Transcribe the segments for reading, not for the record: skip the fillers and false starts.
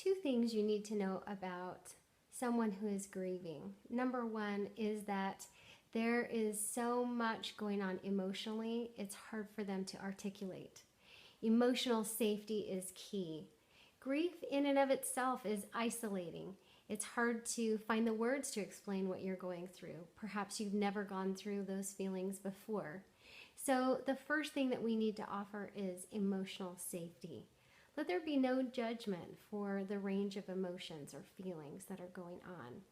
two things you need to know about someone who is grieving. Number one is that there is so much going on emotionally, it's hard for them to articulate. Emotional safety is key. Grief, in and of itself, is isolating. It's hard to find the words to explain what you're going through. Perhaps you've never gone through those feelings before. So, the first thing that we need to offer is emotional safety. Let there be no judgment for the range of emotions or feelings that are going on,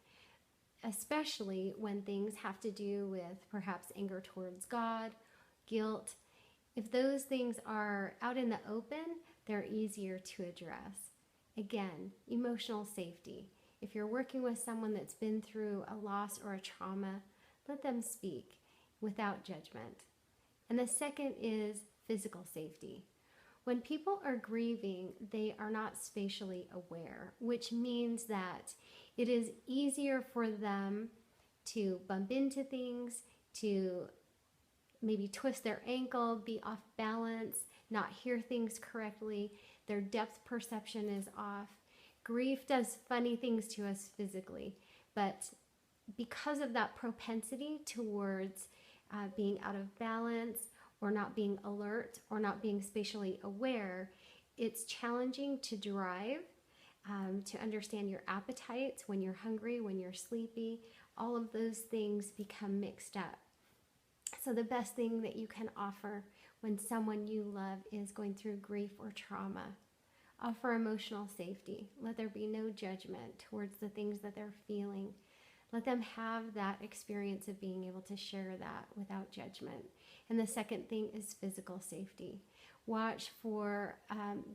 especially when things have to do with perhaps anger towards God, guilt. If those things are out in the open, they're easier to address. Again, emotional safety. If you're working with someone that's been through a loss or a trauma, let them speak without judgment. And the second is physical safety. When people are grieving, they are not spatially aware, which means that it is easier for them to bump into things, to maybe twist their ankle, be off balance, not hear things correctly. Their depth perception is off. Grief does funny things to us physically, but because of that propensity towards being out of balance or not being alert or not being spatially aware, it's challenging to drive, to understand your appetites when you're hungry, when you're sleepy. All of those things become mixed up. So the best thing that you can offer when someone you love is going through grief or trauma, offer emotional safety. Let there be no judgment towards the things that they're feeling. Let them have that experience of being able to share that without judgment. And the second thing is physical safety. Watch for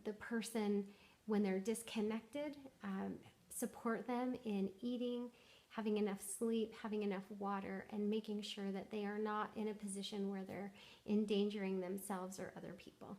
the person when they're disconnected. Support them in eating, having enough sleep, having enough water, and making sure that they are not in a position where they're endangering themselves or other people.